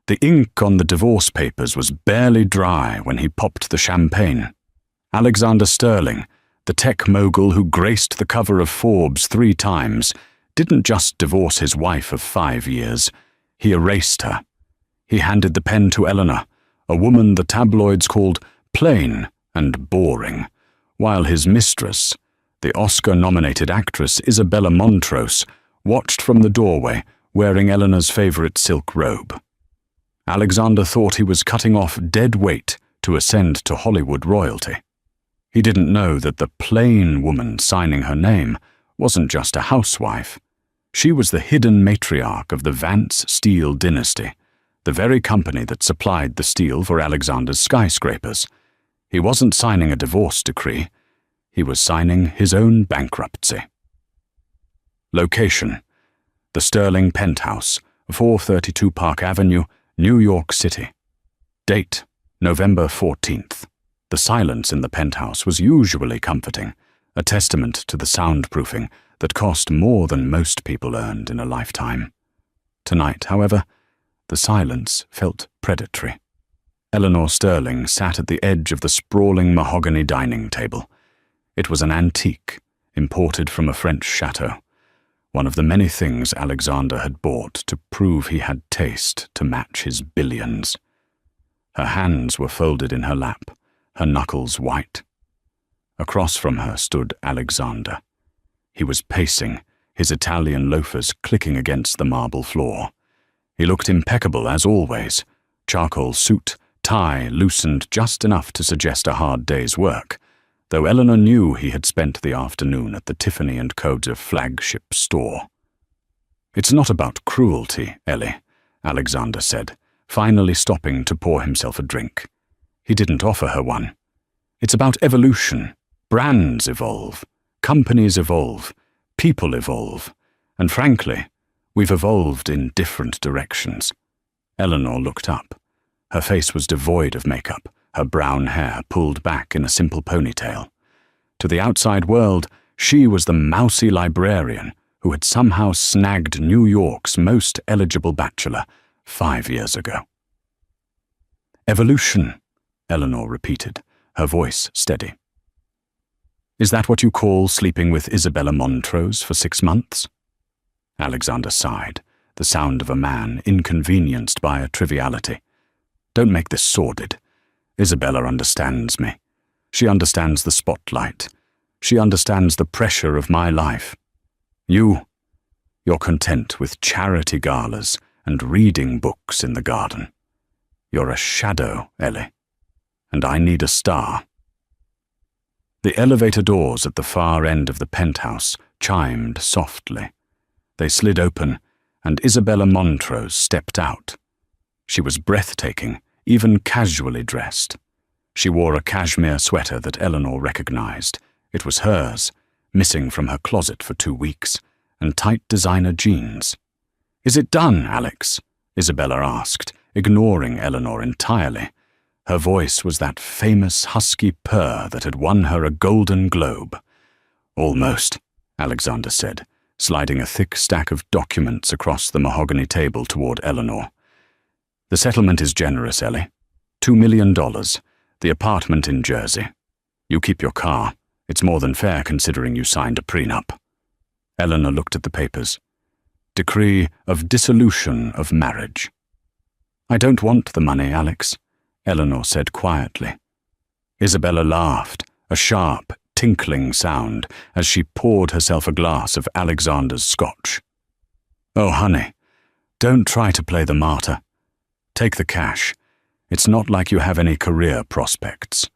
The ink on the divorce papers was barely dry when he popped the champagne. Alexander Sterling, the tech mogul who graced the cover of Forbes 3 times, didn't just divorce his wife of 5 years, he erased her. He handed the pen to Eleanor, a woman the tabloids called plain and boring, while his mistress, the Oscar-nominated actress Isabella Montrose, watched from the doorway wearing Eleanor's favorite silk robe. Alexander thought he was cutting off dead weight to ascend to Hollywood royalty. He didn't know that the plain woman signing her name wasn't just a housewife. She was the hidden matriarch of the Vance Steel Dynasty, the very company that supplied the steel for Alexander's skyscrapers. He wasn't signing a divorce decree. He was signing his own bankruptcy. Location: the Sterling Penthouse, 432 Park Avenue, New York City. Date: November 14th. The silence in the penthouse was usually comforting, a testament to the soundproofing that cost more than most people earned in a lifetime. Tonight, however, the silence felt predatory. Eleanor Sterling sat at the edge of the sprawling mahogany dining table. It was an antique, imported from a French chateau, one of the many things Alexander had bought to prove he had taste to match his billions. Her hands were folded in her lap, her knuckles white. Across from her stood Alexander. He was pacing, his Italian loafers clicking against the marble floor. He looked impeccable as always, charcoal suit, tie loosened just enough to suggest a hard day's work, though Eleanor knew he had spent the afternoon at the Tiffany & Co.'s flagship store. "It's not about cruelty, Ellie," Alexander said, finally stopping to pour himself a drink. He didn't offer her one. "It's about evolution. Brands evolve, companies evolve, people evolve, and frankly, we've evolved in different directions." Eleanor looked up. Her face was devoid of makeup, her brown hair pulled back in a simple ponytail. To the outside world, she was the mousy librarian who had somehow snagged New York's most eligible bachelor 5 years ago. "Evolution," Eleanor repeated, her voice steady. "Is that what you call sleeping with Isabella Montrose for 6 months?" Alexander sighed, the sound of a man inconvenienced by a triviality. "Don't make this sordid. Isabella understands me. She understands the spotlight. She understands the pressure of my life. You're content with charity galas and reading books in the garden. You're a shadow, Ellie, and I need a star." The elevator doors at the far end of the penthouse chimed softly. They slid open, and Isabella Montrose stepped out. She was breathtaking, even casually dressed. She wore a cashmere sweater that Eleanor recognized. It was hers, missing from her closet for 2 weeks, and tight designer jeans. "Is it done, Alex?" Isabella asked, ignoring Eleanor entirely. Her voice was that famous husky purr that had won her a Golden Globe. "Almost," Alexander said, sliding a thick stack of documents across the mahogany table toward Eleanor. "The settlement is generous, Ellie. $2 million. The apartment in Jersey. You keep your car. It's more than fair considering you signed a prenup." Eleanor looked at the papers. "Decree of dissolution of marriage." "I don't want the money, Alex," Eleanor said quietly. Isabella laughed, a sharp, tinkling sound, as she poured herself a glass of Alexander's scotch. "Oh, honey, don't try to play the martyr. Take the cash. It's not like you have any career prospects.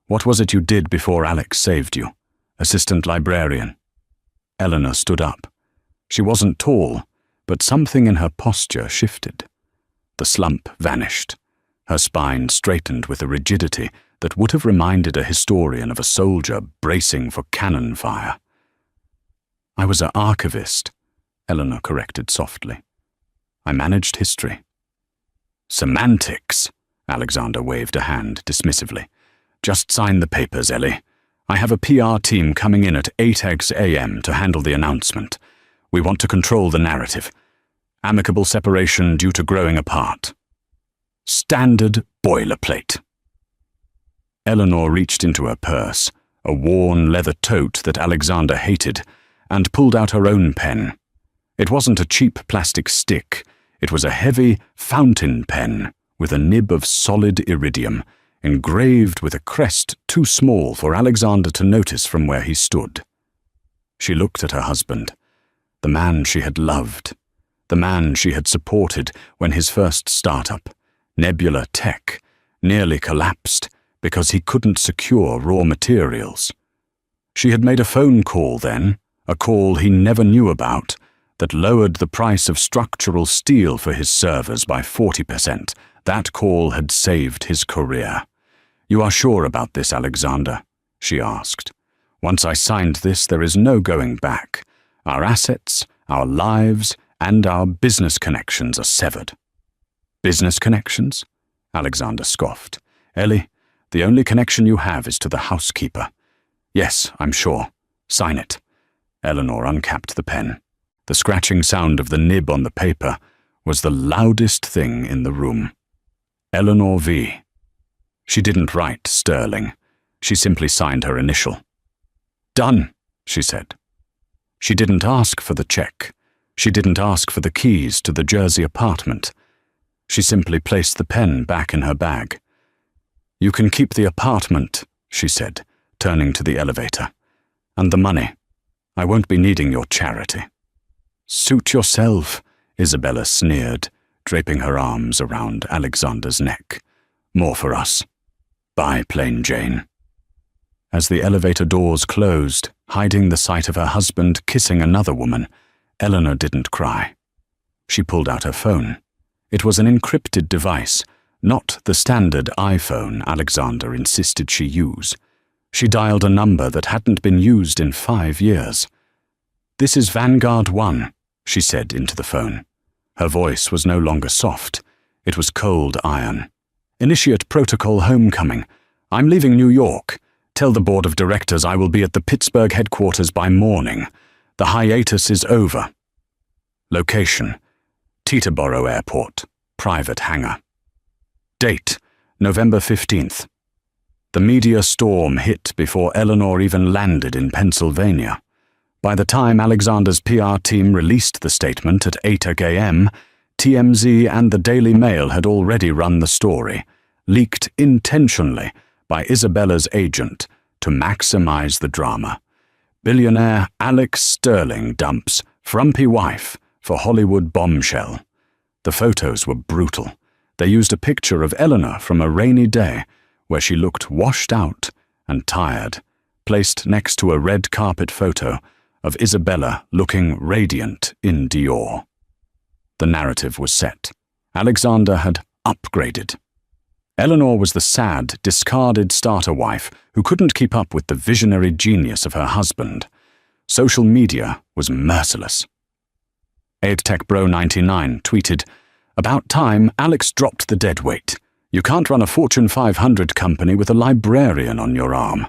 What was it you did before Alex saved you? Assistant librarian?" Eleanor stood up. She wasn't tall, but something in her posture shifted. The slump vanished. Her spine straightened with a rigidity that would have reminded a historian of a soldier bracing for cannon fire. "I was an archivist," Eleanor corrected softly. "I managed history." "Semantics," Alexander waved a hand dismissively. "Just sign the papers, Ellie. I have a PR team coming in at 8 a.m. to handle the announcement. We want to control the narrative. Amicable separation due to growing apart. Standard boilerplate. Eleanor reached into her purse, a worn leather tote that Alexander hated, and pulled out her own pen. It wasn't a cheap plastic stick. It was a heavy fountain pen with a nib of solid iridium, engraved with a crest too small for Alexander to notice from where he stood. She looked at her husband, the man she had loved, the man she had supported when his first startup, Nebula Tech, nearly collapsed because he couldn't secure raw materials. She had made a phone call then, a call he never knew about, that lowered the price of structural steel for his servers by 40%. That call had saved his career. "You are sure about this, Alexander?" she asked. "Once I signed this, there is no going back. Our assets, our lives, and our business connections are severed." "Business connections?" Alexander scoffed. "Ellie, the only connection you have is to the housekeeper." "Yes, I'm sure. Sign it." Eleanor uncapped the pen. The scratching sound of the nib on the paper was the loudest thing in the room. Eleanor V. She didn't write Sterling. She simply signed her initial. "Done," she said. She didn't ask for the check. She didn't ask for the keys to the Jersey apartment. She simply placed the pen back in her bag. "You can keep the apartment," she said, turning to the elevator. "And the money. I won't be needing your charity." "Suit yourself," Isabella sneered, draping her arms around Alexander's neck. "More for us. Bye, Plain Jane." As the elevator doors closed, hiding the sight of her husband kissing another woman, Eleanor didn't cry. She pulled out her phone. It was an encrypted device, not the standard iPhone Alexander insisted she use. She dialed a number that hadn't been used in 5 years. "This is Vanguard 1, she said into the phone. Her voice was no longer soft. It was cold iron. "Initiate protocol homecoming. I'm leaving New York. Tell the board of directors I will be at the Pittsburgh headquarters by morning. The hiatus is over. Location: Teterboro Airport, private hangar. Date: November 15th. The media storm hit before Eleanor even landed in Pennsylvania. By the time Alexander's PR team released the statement at 8 a.m., TMZ and the Daily Mail had already run the story, leaked intentionally by Isabella's agent to maximize the drama. Billionaire Alex Sterling dumps frumpy wife for Hollywood bombshell. The photos were brutal. They used a picture of Eleanor from a rainy day where she looked washed out and tired, placed next to a red carpet photo of Isabella looking radiant in Dior. The narrative was set. Alexander had upgraded. Eleanor was the sad, discarded starter wife who couldn't keep up with the visionary genius of her husband. Social media was merciless. AidTechBro99 tweeted, "About time Alex dropped the deadweight. You can't run a Fortune 500 company with a librarian on your arm."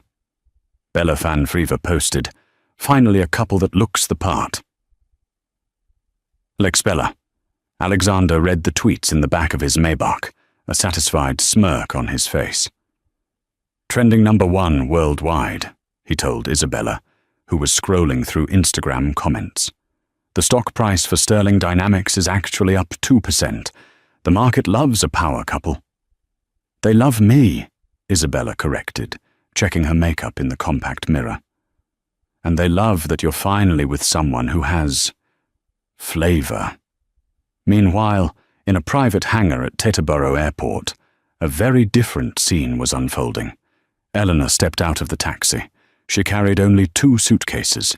Bella Fanfreeva posted, "Finally a couple that looks the part." Lex Bella. Alexander read the tweets in the back of his Maybach, a satisfied smirk on his face. "Trending #1 worldwide," he told Isabella, who was scrolling through Instagram comments. "The stock price for Sterling Dynamics is actually up 2%. The market loves a power couple." "They love me," Isabella corrected, checking her makeup in the compact mirror. "And they love that you're finally with someone who has flavor." Meanwhile, in a private hangar at Teterboro Airport, a very different scene was unfolding. Eleanor stepped out of the taxi. She carried only 2 suitcases.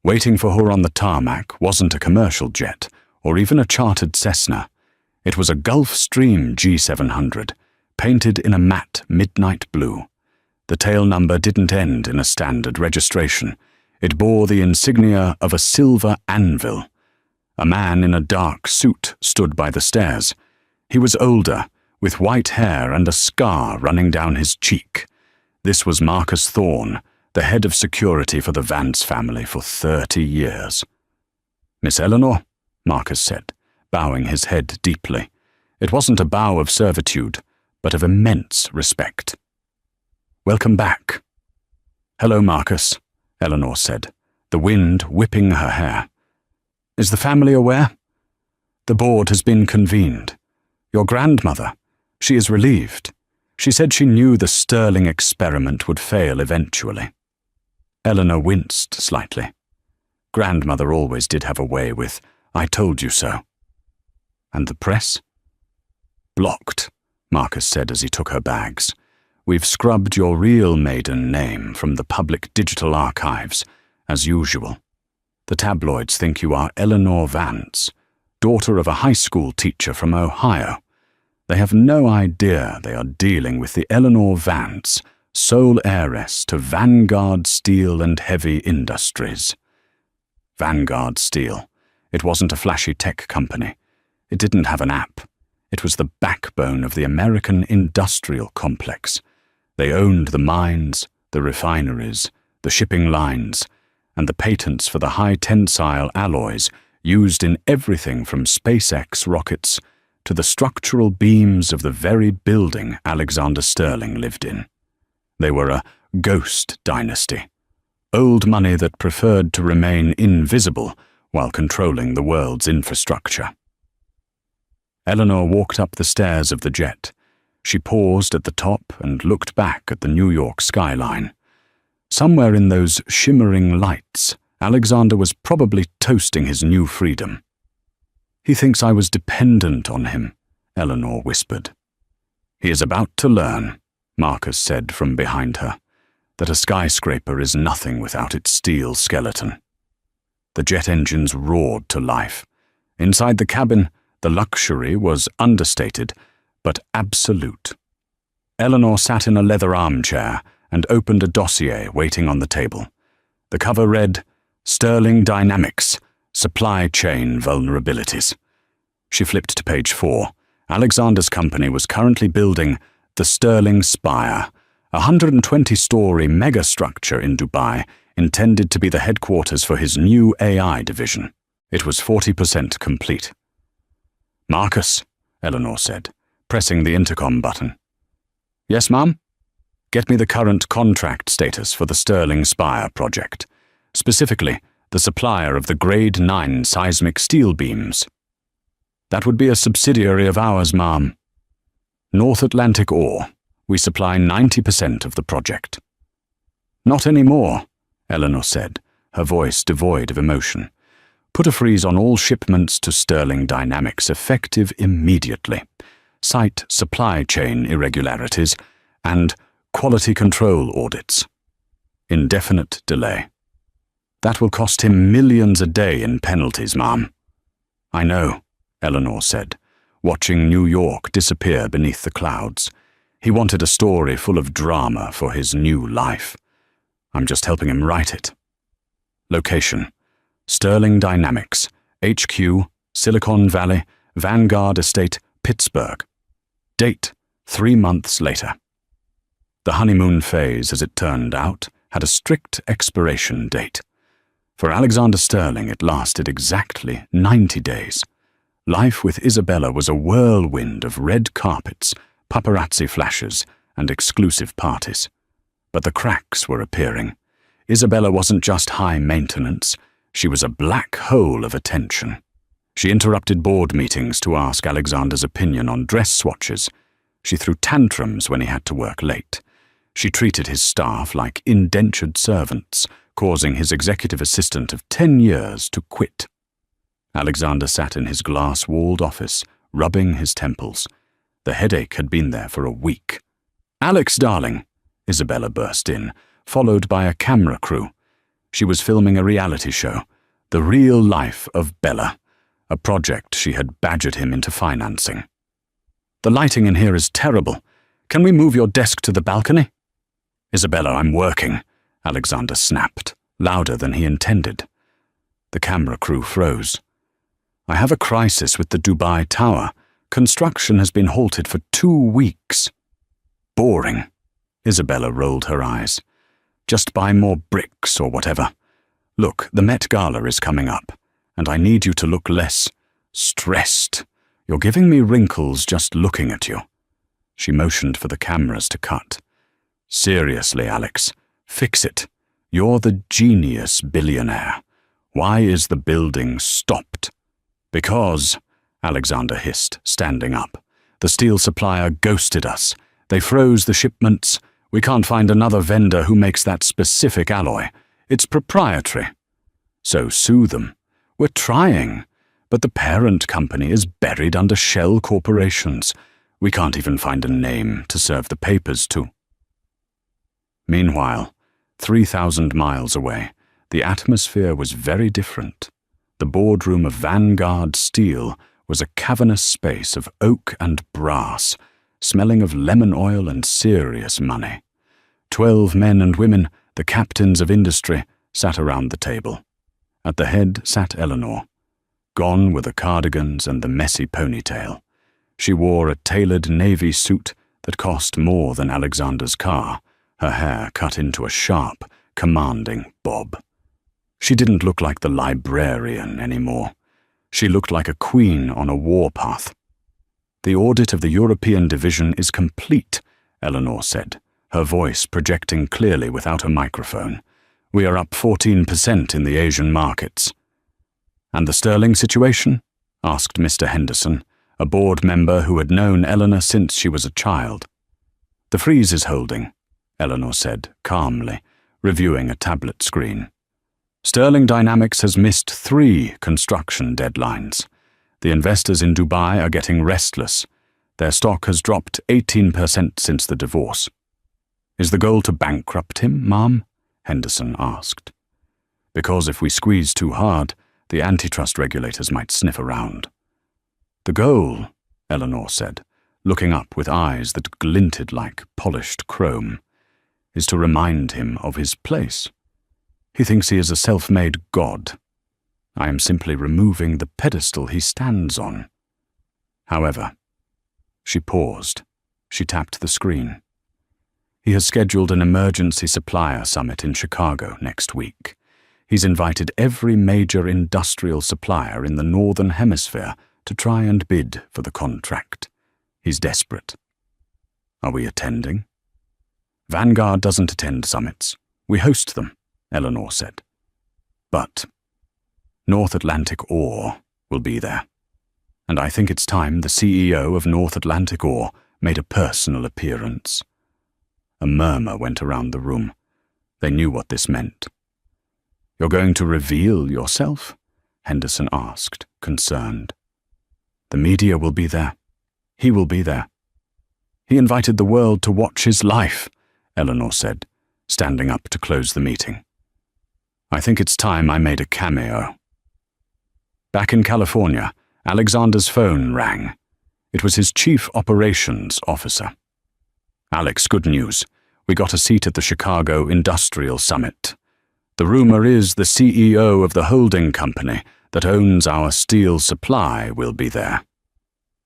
Waiting for her on the tarmac wasn't a commercial jet or even a chartered Cessna. It was a Gulfstream G700, painted in a matte midnight blue. The tail number didn't end in a standard registration. It bore the insignia of a silver anvil. A man in a dark suit stood by the stairs. He was older, with white hair and a scar running down his cheek. This was Marcus Thorne, the head of security for the Vance family for 30 years. "Miss Eleanor," Marcus said, bowing his head deeply. It wasn't a bow of servitude, but of immense respect. "Welcome back." "Hello, Marcus," Eleanor said, the wind whipping her hair. "Is the family aware?" "The board has been convened. Your grandmother, she is relieved. She said she knew the sterling experiment would fail eventually." Eleanor winced slightly. Grandmother always did have a way with, "I told you so." "And the press?" "Blocked," Marcus said as he took her bags. "We've scrubbed your real maiden name from the public digital archives, as usual. The tabloids think you are Eleanor Vance, daughter of a high school teacher from Ohio. They have no idea they are dealing with the Eleanor Vance, sole heiress to Vanguard Steel and Heavy Industries." Vanguard Steel. It wasn't a flashy tech company. It didn't have an app. It was the backbone of the American industrial complex. They owned the mines, the refineries, the shipping lines, and the patents for the high-tensile alloys used in everything from SpaceX rockets to the structural beams of the very building Alexander Sterling lived in. They were a ghost dynasty, old money that preferred to remain invisible while controlling the world's infrastructure. Eleanor walked up the stairs of the jet. She paused at the top and looked back at the New York skyline. Somewhere in those shimmering lights, Alexander was probably toasting his new freedom. "He thinks I was dependent on him," Eleanor whispered. "He is about to learn," Marcus said from behind her, "that a skyscraper is nothing without its steel skeleton." The jet engines roared to life. Inside the cabin, the luxury was understated, but absolute. Eleanor sat in a leather armchair and opened a dossier waiting on the table. The cover read, "Sterling Dynamics, Supply Chain Vulnerabilities." She flipped to page 4. Alexander's company was currently building the Sterling Spire, a 120-story megastructure in Dubai intended to be the headquarters for his new AI division. It was 40% complete. "Marcus," Eleanor said, pressing the intercom button. "Yes, ma'am?" "Get me the current contract status for the Sterling Spire project, specifically the supplier of the Grade 9 seismic steel beams." "That would be a subsidiary of ours, ma'am." "North Atlantic Ore. We supply 90% of the project." "Not anymore," Eleanor said, her voice devoid of emotion. "Put a freeze on all shipments to Sterling Dynamics effective immediately. Cite supply chain irregularities and quality control audits. Indefinite delay." "That will cost him millions a day in penalties, ma'am." "I know," Eleanor said, watching New York disappear beneath the clouds. He wanted a story full of drama for his new life. I'm just helping him write it. Location: Sterling Dynamics, HQ, Silicon Valley, Vanguard Estate, Pittsburgh. Date: 3 months later. The honeymoon phase, as it turned out, had a strict expiration date. For Alexander Sterling, it lasted exactly 90 days. Life with Isabella was a whirlwind of red carpets, paparazzi flashes, and exclusive parties. But the cracks were appearing. Isabella wasn't just high maintenance, she was a black hole of attention. She interrupted board meetings to ask Alexander's opinion on dress swatches. She threw tantrums when he had to work late. She treated his staff like indentured servants, causing his executive assistant of 10 years to quit. Alexander sat in his glass-walled office, rubbing his temples. The headache had been there for a week. "Alex, darling," Isabella burst in, followed by a camera crew. She was filming a reality show, The Real Life of Bella, a project she had badgered him into financing. "The lighting in here is terrible. Can we move your desk to the balcony?" "Isabella, I'm working," Alexander snapped, louder than he intended. The camera crew froze. "I have a crisis with the Dubai Tower. Construction has been halted for 2 weeks." "Boring." Isabella rolled her eyes. "Just buy more bricks or whatever. Look, the Met Gala is coming up, and I need you to look less stressed. You're giving me wrinkles just looking at you." She motioned for the cameras to cut. "Seriously, Alex, fix it. You're the genius billionaire. Why is the building stopped?" "Because," Alexander hissed, standing up, "the steel supplier ghosted us. They froze the shipments. We can't find another vendor who makes that specific alloy. It's proprietary." "So sue them." "We're trying, but the parent company is buried under shell corporations. We can't even find a name to serve the papers to." Meanwhile, 3,000 miles away, the atmosphere was very different. The boardroom of Vanguard Steel was a cavernous space of oak and brass, smelling of lemon oil and serious money. 12 men and women, the captains of industry, sat around the table. At the head sat Eleanor, gone were the cardigans and the messy ponytail. She wore a tailored navy suit that cost more than Alexander's car, her hair cut into a sharp, commanding bob. She didn't look like the librarian anymore. She looked like a queen on a warpath. "The audit of the European division is complete," Eleanor said, her voice projecting clearly without a microphone. "We are up 14% in the Asian markets." "And the sterling situation?" asked Mr. Henderson, a board member who had known Eleanor since she was a child. "The freeze is holding," Eleanor said, calmly, reviewing a tablet screen. "Sterling Dynamics has missed 3 construction deadlines. The investors in Dubai are getting restless. Their stock has dropped 18% since the divorce." "Is the goal to bankrupt him, Ma'am?" Henderson asked. "Because if we squeeze too hard, the antitrust regulators might sniff around." "The goal," Eleanor said, looking up with eyes that glinted like polished chrome, "is to remind him of his place. He thinks he is a self-made god. I am simply removing the pedestal he stands on." However, she paused. She tapped the screen. "He has scheduled an emergency supplier summit in Chicago next week. He's invited every major industrial supplier in the Northern Hemisphere to try and bid for the contract. He's desperate." "Are we attending?" "Vanguard doesn't attend summits. We host them," Eleanor said. "But North Atlantic Ore will be there. And I think it's time the CEO of North Atlantic Ore made a personal appearance." A murmur went around the room. They knew what this meant. "You're going to reveal yourself?" Henderson asked, concerned. "The media will be there. He will be there. He invited the world to watch his life," Eleanor said, standing up to close the meeting. "I think it's time I made a cameo." Back in California, Alexander's phone rang. It was his chief operations officer. "Alex, good news. We got a seat at the Chicago Industrial Summit. The rumor is the CEO of the holding company that owns our steel supply will be there."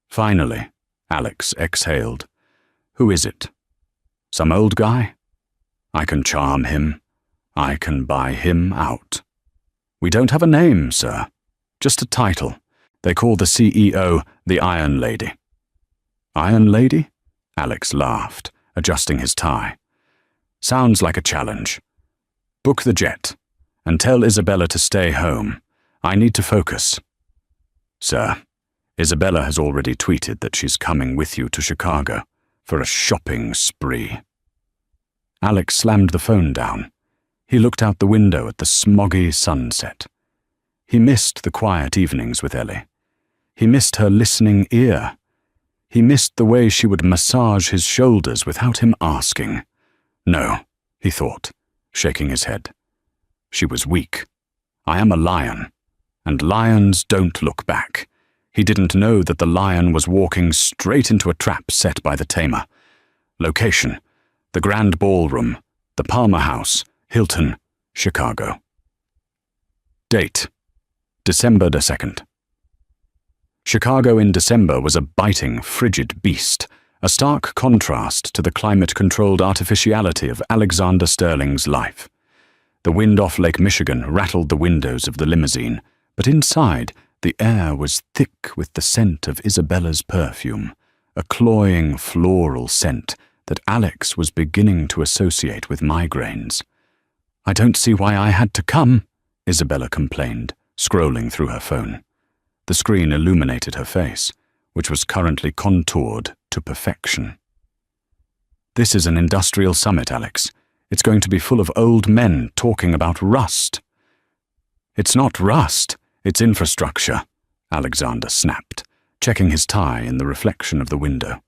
Finally, Alex exhaled. "Who is it? Some old guy? I can charm him. I can buy him out." "We don't have a name, sir. Just a title. They call the CEO the Iron Lady." "Iron Lady?" Alex laughed, adjusting his tie. "Sounds like a challenge. Book the jet, and tell Isabella to stay home. I need to focus." "Sir, Isabella has already tweeted that she's coming with you to Chicago for a shopping spree." Alex slammed the phone down. He looked out the window at the smoggy sunset. He missed the quiet evenings with Ellie. He missed her listening ear. He missed the way she would massage his shoulders without him asking. "No," he thought, shaking his head. She was weak. I am a lion, and lions don't look back. He didn't know that the lion was walking straight into a trap set by the tamer. Location: the Grand Ballroom, the Palmer House, Hilton, Chicago. Date: December 2nd. Chicago in December was a biting, frigid beast, a stark contrast to the climate-controlled artificiality of Alexander Sterling's life. The wind off Lake Michigan rattled the windows of the limousine, but inside The air was thick with the scent of Isabella's perfume, a cloying floral scent that Alex was beginning to associate with migraines. "I don't see why I had to come," Isabella complained, scrolling through her phone. The screen illuminated her face, which was currently contoured to perfection. "This is an industrial summit, Alex. It's going to be full of old men talking about rust." "It's not rust, it's infrastructure," Alexander snapped, checking his tie in the reflection of the window.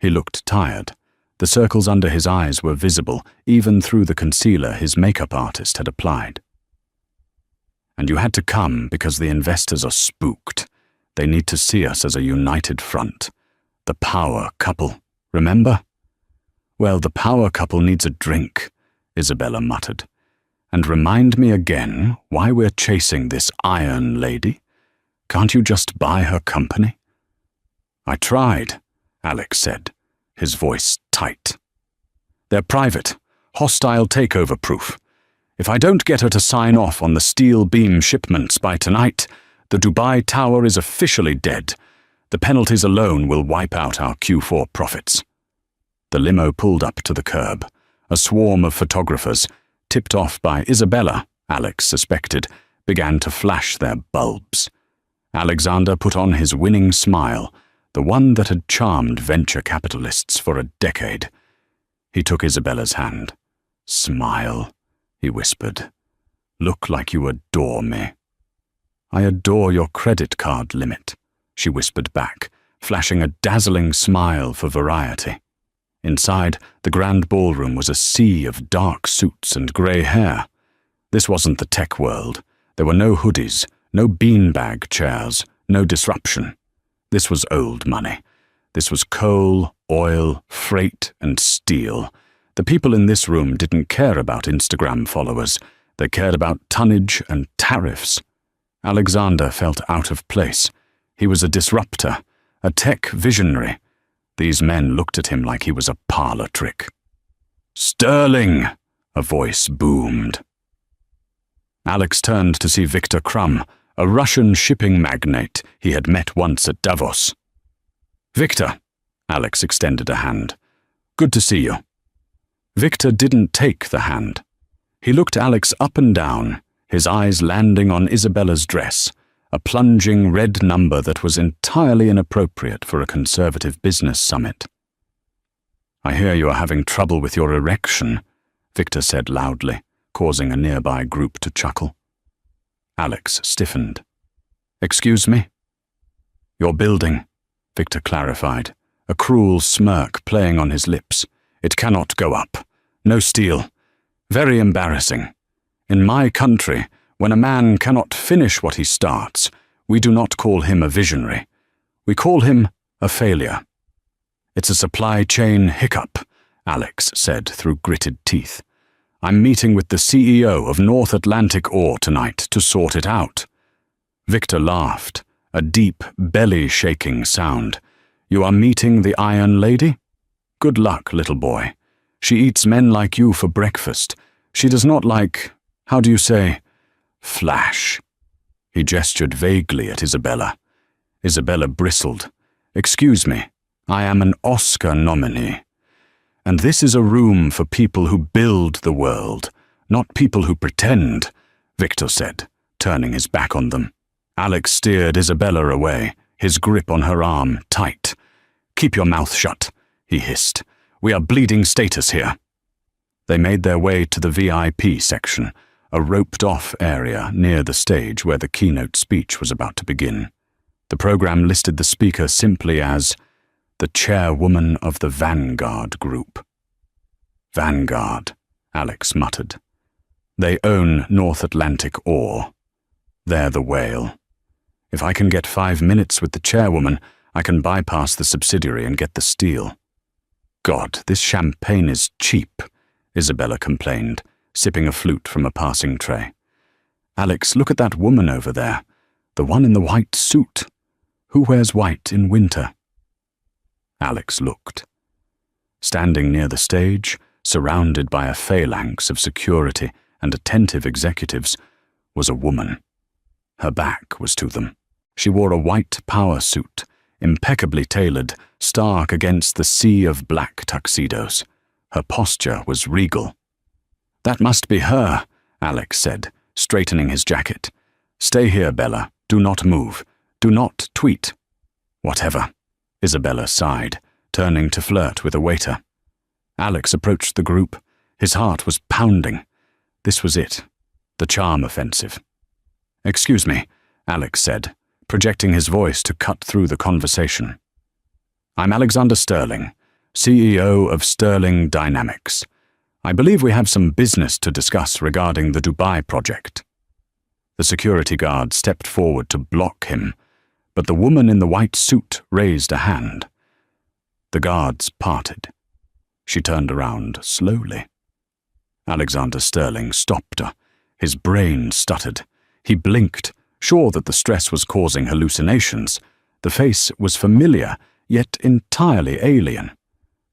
He looked tired. The circles under his eyes were visible even through the concealer his makeup artist had applied. "And you had to come because the investors are spooked. They need to see us as a united front. The power couple, remember?" "Well, the power couple needs a drink," Isabella muttered. "And remind me again why we're chasing this Iron Lady. Can't you just buy her company?" "I tried," Alex said, his voice tight. "They're private, hostile takeover proof. If I don't get her to sign off on the steel beam shipments by tonight, the Dubai Tower is officially dead. The penalties alone will wipe out our Q4 profits." The limo pulled up to the curb. A swarm of photographers, tipped off by Isabella, Alex suspected, began to flash their bulbs. Alexander put on his winning smile, the one that had charmed venture capitalists for a decade. He took Isabella's hand. "Smile," he whispered. "Look like you adore me." "I adore your credit card limit," she whispered back, flashing a dazzling smile for variety. Inside, the grand ballroom was a sea of dark suits and grey hair. This wasn't the tech world. There were no hoodies, no beanbag chairs, no disruption. This was old money. This was coal, oil, freight, and steel. The people in this room didn't care about Instagram followers. They cared about tonnage and tariffs. Alexander felt out of place. He was a disruptor, a tech visionary. These men looked at him like he was a parlor trick. "Sterling!" a voice boomed. Alex turned to see Victor Krum, a Russian shipping magnate he had met once at Davos. "Victor," Alex extended a hand. "Good to see you." Victor didn't take the hand. He looked Alex up and down, his eyes landing on Isabella's dress, a plunging red number that was entirely inappropriate for a conservative business summit. "I hear you are having trouble with your erection," Victor said loudly, causing a nearby group to chuckle. Alex stiffened. "Excuse me?" "Your building," Victor clarified, a cruel smirk playing on his lips. "It cannot go up. No steel. Very embarrassing. In my country, when a man cannot finish what he starts, we do not call him a visionary. We call him a failure." "It's a supply chain hiccup," Alex said through gritted teeth. "I'm meeting with the CEO of North Atlantic Ore tonight to sort it out." Victor laughed, a deep, belly-shaking sound. "You are meeting the Iron Lady? Good luck, little boy. She eats men like you for breakfast. She does not like, how do you say, flash." He gestured vaguely at Isabella. Isabella bristled. "Excuse me, I am an Oscar nominee. And this is a room for people who build the world, not people who pretend," Victor said, turning his back on them. Alex steered Isabella away, his grip on her arm tight. "Keep your mouth shut," he hissed. "We are bleeding status here." They made their way to the VIP section, a roped-off area near the stage where the keynote speech was about to begin. The program listed the speaker simply as the chairwoman of the Vanguard Group. "Vanguard," Alex muttered. "They own North Atlantic Ore. They're the whale. If I can get 5 minutes with the chairwoman, I can bypass the subsidiary and get the steel." "God, this champagne is cheap," Isabella complained, sipping a flute from a passing tray. "Alex, look at that woman over there, the one in the white suit. Who wears white in winter?" Alex looked. Standing near the stage, surrounded by a phalanx of security and attentive executives, was a woman. Her back was to them, She wore a white power suit, impeccably tailored, stark against the sea of black tuxedos. Her posture was regal. "That must be her," Alex said, straightening his jacket. "Stay here, Bella. Do not move. Do not tweet." "Whatever," Isabella sighed, turning to flirt with a waiter. Alex approached the group. His heart was pounding. This was it, the charm offensive. "Excuse me," Alex said, projecting his voice to cut through the conversation. "I'm Alexander Sterling, CEO of Sterling Dynamics. I believe we have some business to discuss regarding the Dubai project." The security guard stepped forward to block him, but the woman in the white suit raised a hand. The guards parted. She turned around slowly. Alexander Sterling stopped her. His brain stuttered. He blinked, sure that the stress was causing hallucinations. The face was familiar, yet entirely alien.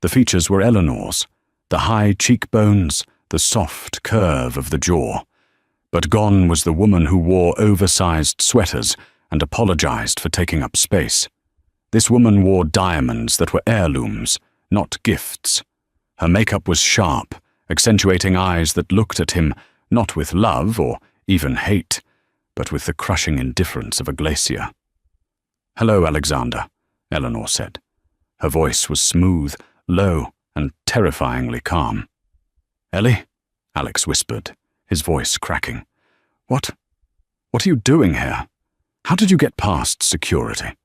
The features were Eleanor's, the high cheekbones, the soft curve of the jaw. But gone was the woman who wore oversized sweaters and apologized for taking up space. This woman wore diamonds that were heirlooms, not gifts. Her makeup was sharp, accentuating eyes that looked at him not with love or even hate, but with the crushing indifference of a glacier. "Hello, Alexander," Eleanor said. Her voice was smooth, low, and terrifyingly calm. "Ellie?" Alex whispered, his voice cracking. What are you doing here? How did you get past security?"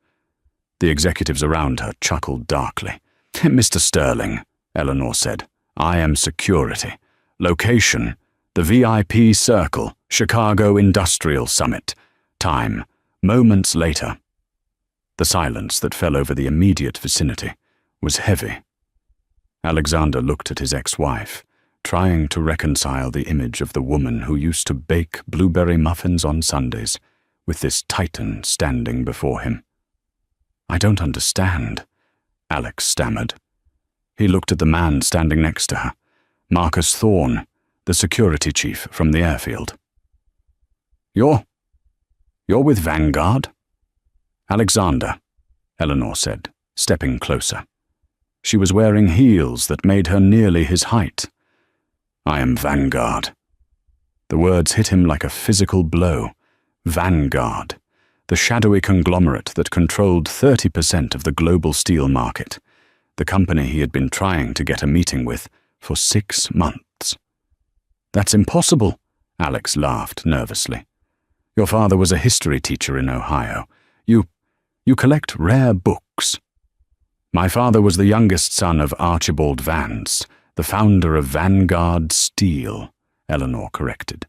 The executives around her chuckled darkly. "Mr. Sterling," Eleanor said, "I am security. Location, the VIP Circle, Chicago Industrial Summit. Time, moments later." The silence that fell over the immediate vicinity was heavy. Alexander looked at his ex-wife, trying to reconcile the image of the woman who used to bake blueberry muffins on Sundays with this titan standing before him. "I don't understand," Alex stammered. He looked at the man standing next to her, Marcus Thorne, the security chief from the airfield. You're with Vanguard?" "Alexander," Eleanor said, stepping closer. She was wearing heels that made her nearly his height. "I am Vanguard." The words hit him like a physical blow. Vanguard, the shadowy conglomerate that controlled 30% of the global steel market, the company he had been trying to get a meeting with for 6 months. "That's impossible," Alex laughed nervously. "Your father was a history teacher in Ohio. You collect rare books." "My father was the youngest son of Archibald Vance, the founder of Vanguard Steel," Eleanor corrected.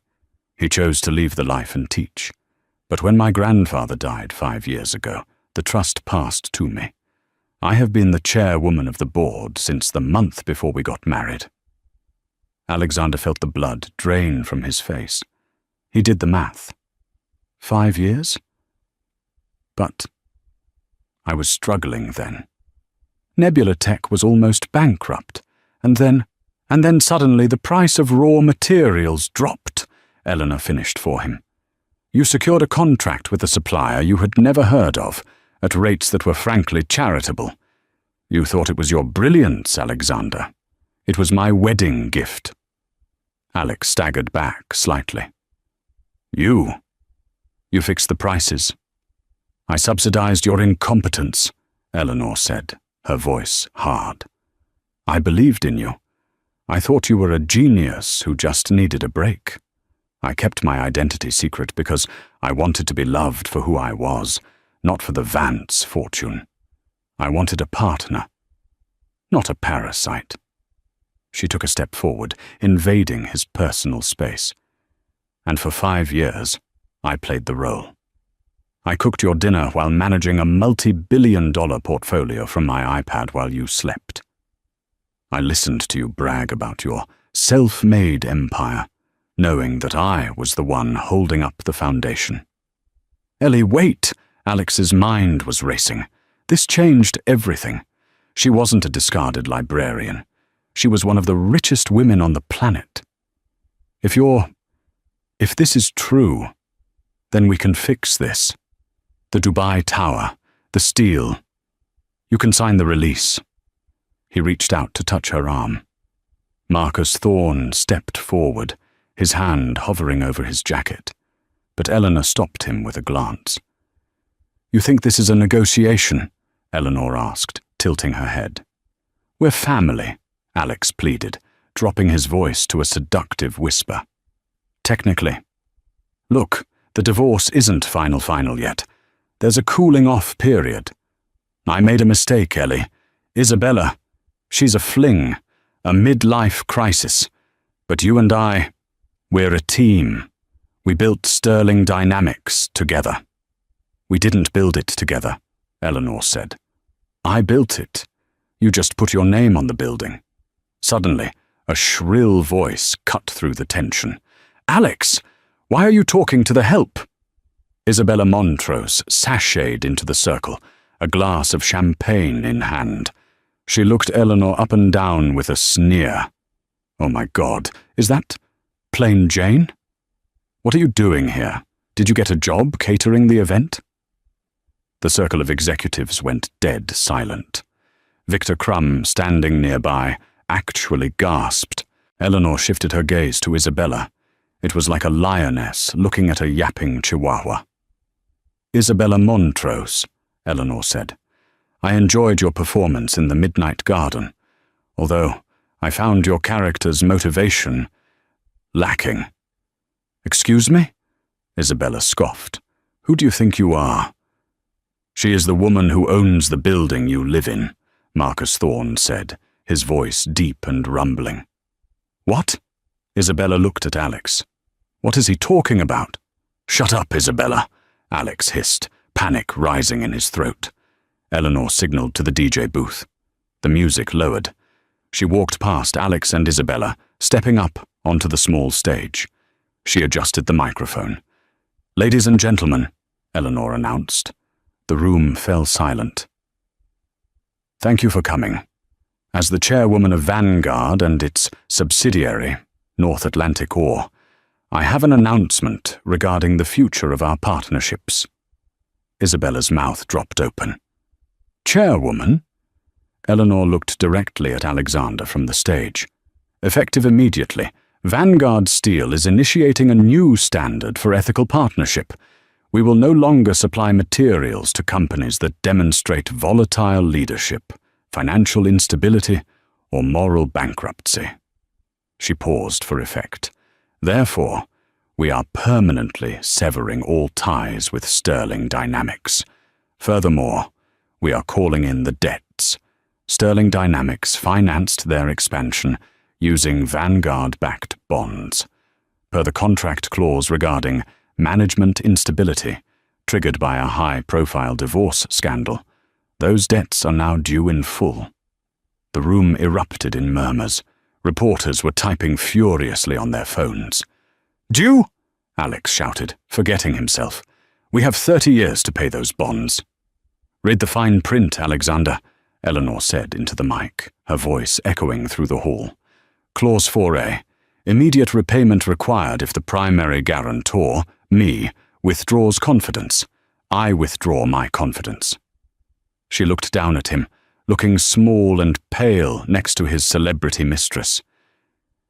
"He chose to leave the life and teach. But when my grandfather died 5 years ago, the trust passed to me. I have been the chairwoman of the board since the month before we got married." Alexander felt the blood drain from his face. He did the math. 5 years? But I was struggling then. Nebula Tech was almost bankrupt, and then suddenly the price of raw materials dropped, Eleanor finished for him. "You secured a contract with a supplier you had never heard of, at rates that were frankly charitable. You thought it was your brilliance, Alexander. It was my wedding gift." Alex staggered back slightly. You fixed the prices." "I subsidized your incompetence," Eleanor said, her voice hard. "I believed in you. I thought you were a genius who just needed a break. I kept my identity secret because I wanted to be loved for who I was, not for the Vance fortune. I wanted a partner, not a parasite." She took a step forward, invading his personal space. "And for 5 years, I played the role. I cooked your dinner while managing a multi-billion-dollar portfolio from my iPad while you slept. I listened to you brag about your self-made empire, knowing that I was the one holding up the foundation." "Ellie, wait!" Alex's mind was racing. This changed everything. She wasn't a discarded librarian. She was one of the richest women on the planet. If this is true, then we can fix this." The Dubai Tower, the steel. You can sign the release. He reached out to touch her arm. Marcus Thorne stepped forward, his hand hovering over his jacket, but Eleanor stopped him with a glance. You think this is a negotiation? Eleanor asked, tilting her head. We're family, Alex pleaded, dropping his voice to a seductive whisper. Technically. Look, the divorce isn't final yet. There's a cooling-off period. I made a mistake, Ellie. Isabella, she's a fling, a midlife crisis. But you and I, we're a team. We built Sterling Dynamics together. We didn't build it together, Eleanor said. I built it. You just put your name on the building. Suddenly, a shrill voice cut through the tension. Alex, why are you talking to the help? Isabella Montrose sashayed into the circle, a glass of champagne in hand. She looked Eleanor up and down with a sneer. Oh my God, is that Plain Jane? What are you doing here? Did you get a job catering the event? The circle of executives went dead silent. Victor Crumb, standing nearby, actually gasped. Eleanor shifted her gaze to Isabella. It was like a lioness looking at a yapping chihuahua. Isabella Montrose, Eleanor said. I enjoyed your performance in the Midnight Garden, although I found your character's motivation lacking. Excuse me? Isabella scoffed. Who do you think you are? She is the woman who owns the building you live in, Marcus Thorne said, his voice deep and rumbling. What? Isabella looked at Alex. What is he talking about? Shut up, Isabella, Alex hissed, panic rising in his throat. Eleanor signaled to the DJ booth. The music lowered. She walked past Alex and Isabella, stepping up onto the small stage. She adjusted the microphone. Ladies and gentlemen, Eleanor announced. The room fell silent. Thank you for coming. As the chairwoman of Vanguard and its subsidiary, North Atlantic Ore, I have an announcement regarding the future of our partnerships. Isabella's mouth dropped open. Chairwoman? Eleanor looked directly at Alexander from the stage. Effective immediately, Vanguard Steel is initiating a new standard for ethical partnership. We will no longer supply materials to companies that demonstrate volatile leadership, financial instability, or moral bankruptcy. She paused for effect. Therefore, we are permanently severing all ties with Sterling Dynamics. Furthermore, we are calling in the debts. Sterling Dynamics financed their expansion using Vanguard-backed bonds. Per the contract clause regarding management instability, triggered by a high-profile divorce scandal, those debts are now due in full. The room erupted in murmurs. Reporters were typing furiously on their phones. Due? Alex shouted, forgetting himself. We have 30 years to pay those bonds. Read the fine print, Alexander, Eleanor said into the mic, her voice echoing through the hall. Clause 4A. Immediate repayment required if the primary guarantor, me, withdraws confidence. I withdraw my confidence. She looked down at him, looking small and pale next to his celebrity mistress.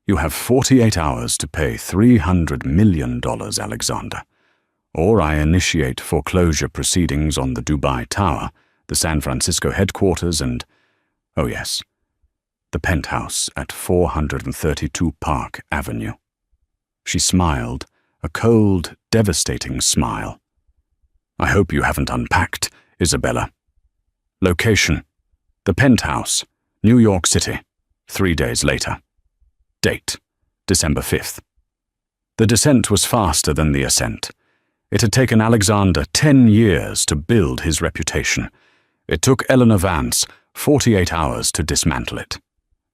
You have 48 hours to pay $300 million, Alexander. Or I initiate foreclosure proceedings on the Dubai Tower, the San Francisco headquarters, and, oh yes, the penthouse at 432 Park Avenue. She smiled, a cold, devastating smile. I hope you haven't unpacked, Isabella. Location: the penthouse, New York City, 3 days later. Date: December 5th. The descent was faster than the ascent. It had taken Alexander 10 years to build his reputation. It took Eleanor Vance 48 hours to dismantle it.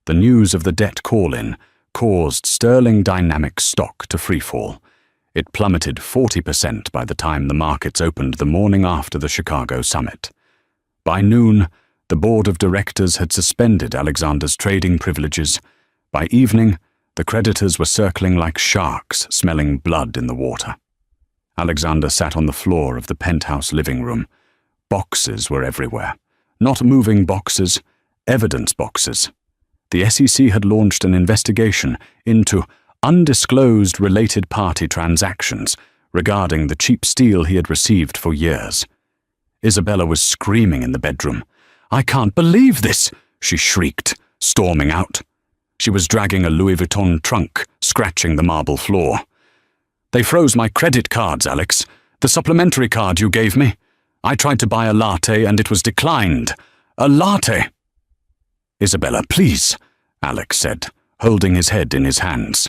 The news of the debt call-in caused Sterling Dynamics stock to freefall. It plummeted 40% by the time the markets opened the morning after the Chicago summit. By noon, the board of directors had suspended Alexander's trading privileges. By evening, the creditors were circling like sharks, smelling blood in the water. Alexander sat on the floor of the penthouse living room. Boxes were everywhere. Not moving boxes, evidence boxes. The SEC had launched an investigation into undisclosed related party transactions regarding the cheap steel he had received for years. Isabella was screaming in the bedroom. "I can't believe this!" she shrieked, storming out. She was dragging a Louis Vuitton trunk, scratching the marble floor. "They froze my credit cards, Alex. The supplementary card you gave me. I tried to buy a latte and it was declined. A latte!" "Isabella, please," Alex said, holding his head in his hands.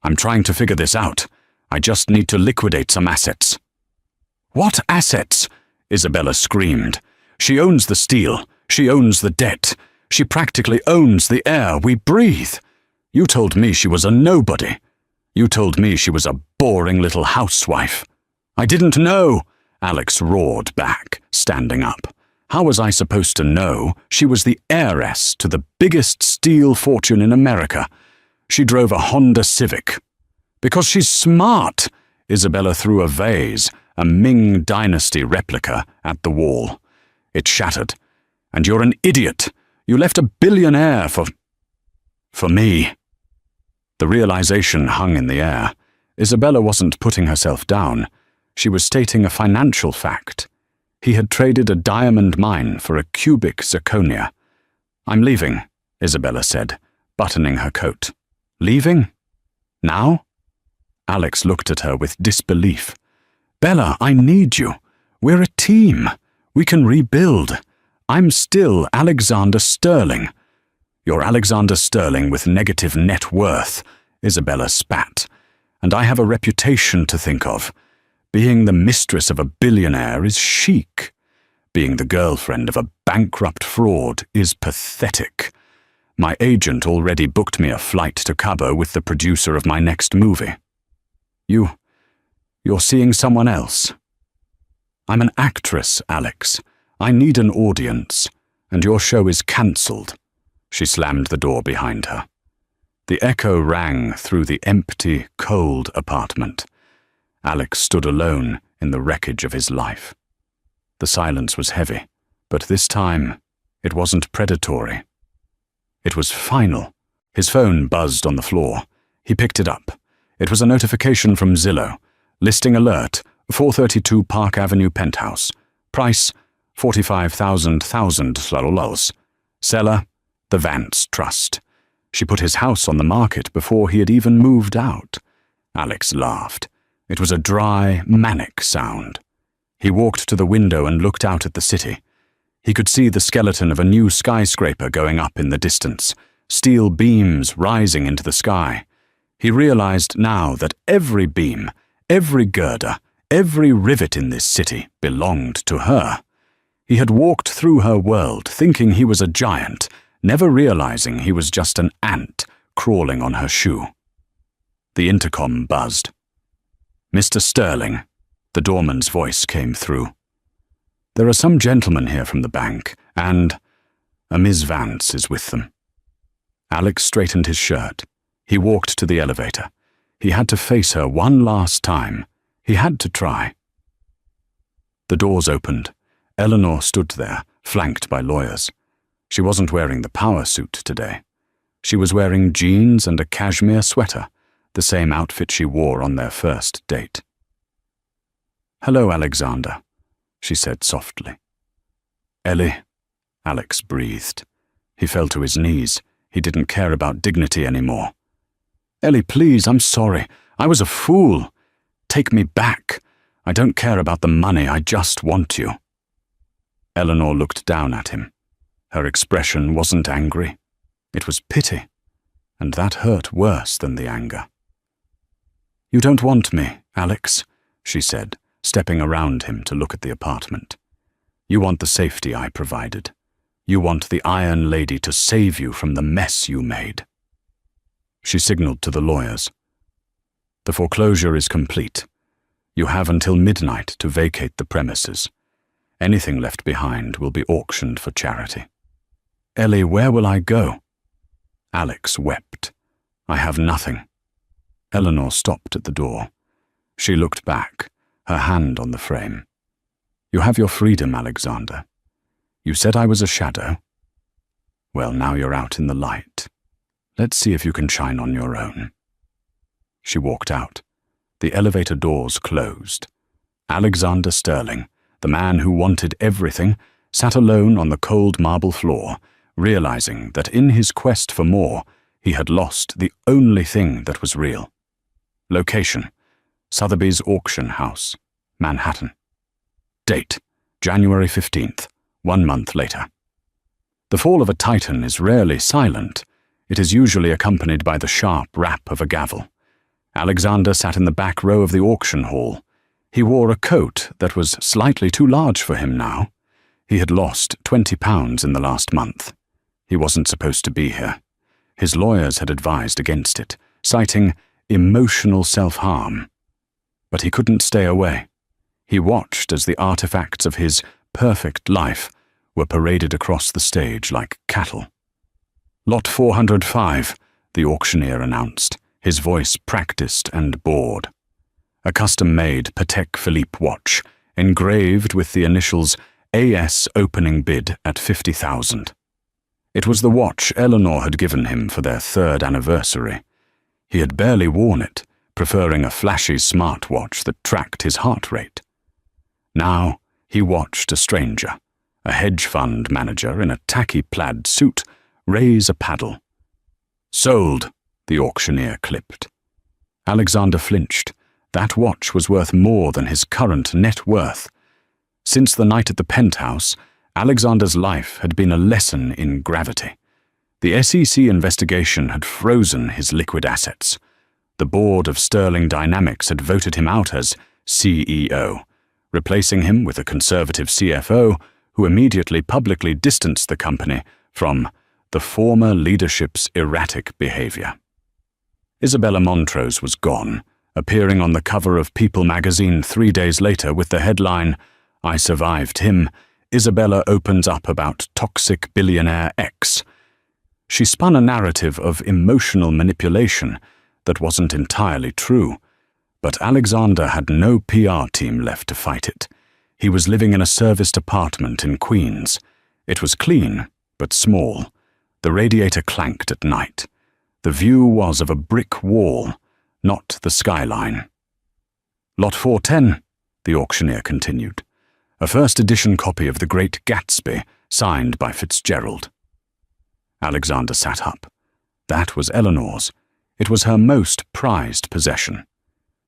"I'm trying to figure this out. I just need to liquidate some assets." "What assets?" Isabella screamed. "She owns the steel. She owns the debt. She practically owns the air we breathe. You told me she was a nobody. You told me she was a boring little housewife." "I didn't know," Alex roared back, standing up. "How was I supposed to know she was the heiress to the biggest steel fortune in America? She drove a Honda Civic." "Because she's smart." Isabella threw a vase, a Ming Dynasty replica, at the wall. It shattered. "And you're an idiot. You left a billionaire for me." The realization hung in the air. Isabella wasn't putting herself down. She was stating a financial fact. He had traded a diamond mine for a cubic zirconia. "I'm leaving," Isabella said, buttoning her coat. "Leaving? Now?" Alex looked at her with disbelief. "Bella, I need you. We're a team. We can rebuild. I'm still Alexander Sterling." "You're Alexander Sterling with negative net worth," Isabella spat. "And I have a reputation to think of. Being the mistress of a billionaire is chic. Being the girlfriend of a bankrupt fraud is pathetic. My agent already booked me a flight to Cabo with the producer of my next movie. You're seeing someone else." "I'm an actress, Alex. I need an audience, and your show is cancelled." She slammed the door behind her. The echo rang through the empty, cold apartment. Alex stood alone in the wreckage of his life. The silence was heavy, but this time it wasn't predatory. It was final. His phone buzzed on the floor. He picked it up. It was a notification from Zillow. Listing alert, 432 Park Avenue penthouse. Price, $45,000. Seller, the Vance Trust. She put his house on the market before he had even moved out. Alex laughed. It was a dry, manic sound. He walked to the window and looked out at the city. He could see the skeleton of a new skyscraper going up in the distance, steel beams rising into the sky. He realized now that every beam, every girder, every rivet in this city belonged to her. He had walked through her world thinking he was a giant, never realizing he was just an ant crawling on her shoe. The intercom buzzed. "Mr. Sterling," the doorman's voice came through. "There are some gentlemen here from the bank, and a Miss Vance is with them." Alex straightened his shirt. He walked to the elevator. He had to face her one last time. He had to try. The doors opened. Eleanor stood there, flanked by lawyers. She wasn't wearing the power suit today. She was wearing jeans and a cashmere sweater, the same outfit she wore on their first date. "Hello, Alexander," she said softly. "Ellie," Alex breathed. He fell to his knees. He didn't care about dignity anymore. "Ellie, please, I'm sorry. I was a fool. Take me back. I don't care about the money. I just want you." Eleanor looked down at him. Her expression wasn't angry. It was pity, and that hurt worse than the anger. "You don't want me, Alex," she said, stepping around him to look at the apartment. "You want the safety I provided. You want the Iron Lady to save you from the mess you made." She signaled to the lawyers. "The foreclosure is complete. You have until midnight to vacate the premises. Anything left behind will be auctioned for charity." "Ellie, where will I go?" Alex wept. "I have nothing." Eleanor stopped at the door. She looked back. her hand on the frame. "You have your freedom, Alexander. You said I was a shadow. Well, now you're out in the light. Let's see if you can shine on your own." She walked out. The elevator doors closed. Alexander Sterling, the man who wanted everything, sat alone on the cold marble floor, realizing that in his quest for more, he had lost the only thing that was real. Location: Sotheby's Auction House, Manhattan. Date: January 15th, 1 month later. The fall of a titan is rarely silent. It is usually accompanied by the sharp rap of a gavel. Alexander sat in the back row of the auction hall. He wore a coat that was slightly too large for him now. He had lost 20 pounds in the last month. He wasn't supposed to be here. His lawyers had advised against it, citing emotional self-harm. But he couldn't stay away. He watched as the artifacts of his perfect life were paraded across the stage like cattle. "Lot 405, the auctioneer announced, his voice practiced and bored. A custom-made Patek Philippe watch, engraved with the initials AS opening bid at 50,000. It was the watch Eleanor had given him for their 3rd anniversary. He had barely worn it, preferring a flashy smartwatch that tracked his heart rate. Now he watched a stranger, a hedge fund manager in a tacky plaid suit, raise a paddle. "Sold," the auctioneer clipped. Alexander flinched. That watch was worth more than his current net worth. Since the night at the penthouse, Alexander's life had been a lesson in gravity. The SEC investigation had frozen his liquid assets. The board of Sterling Dynamics had voted him out as CEO, replacing him with a conservative CFO who immediately publicly distanced the company from the former leadership's erratic behavior. Isabella Montrose was gone, appearing on the cover of People magazine 3 days later with the headline, "I survived him. Isabella opens up about toxic billionaire X." She spun a narrative of emotional manipulation that wasn't entirely true, but Alexander had no PR team left to fight it. He was living in a serviced apartment in Queens. It was clean, but small. The radiator clanked at night. The view was of a brick wall, not the skyline. "Lot 410, the auctioneer continued. A first-edition copy of The Great Gatsby, signed by Fitzgerald. Alexander sat up. That was Eleanor's. It was her most prized possession.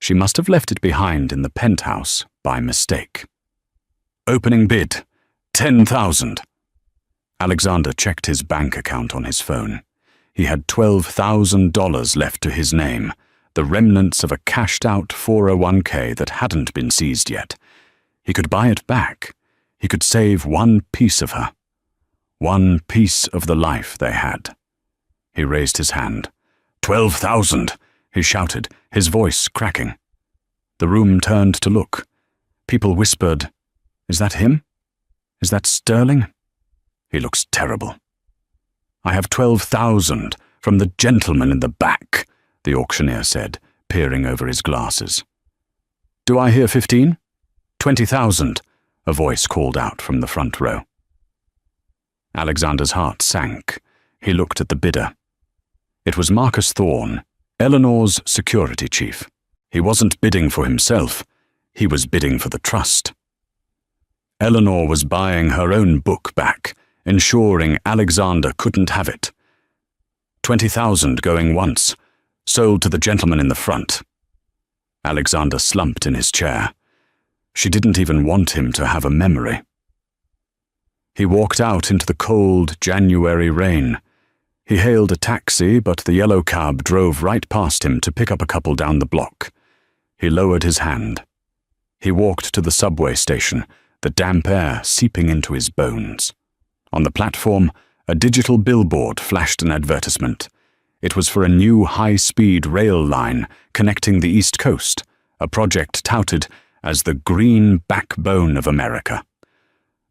She must have left it behind in the penthouse by mistake. "Opening bid, 10,000. Alexander checked his bank account on his phone. He had $12,000 left to his name, the remnants of a cashed-out 401k that hadn't been seized yet. He could buy it back. He could save one piece of her. One piece of the life they had. He raised his hand. 12,000, he shouted, his voice cracking. The room turned to look. People whispered, "Is that him? Is that Sterling? He looks terrible." "I have 12,000 from the gentleman in the back," the auctioneer said, peering over his glasses. "Do I hear 15? 20,000, a voice called out from the front row. Alexander's heart sank. He looked at the bidder. It was Marcus Thorne, Eleanor's security chief. He wasn't bidding for himself. He was bidding for the trust. Eleanor was buying her own book back, ensuring Alexander couldn't have it. 20,000 going once, sold to the gentleman in the front. Alexander slumped in his chair. She didn't even want him to have a memory. He walked out into the cold January rain. He hailed a taxi, but the yellow cab drove right past him to pick up a couple down the block. He lowered his hand. He walked to the subway station, the damp air seeping into his bones. On the platform, a digital billboard flashed an advertisement. It was for a new high-speed rail line connecting the East Coast, a project touted as the green backbone of America.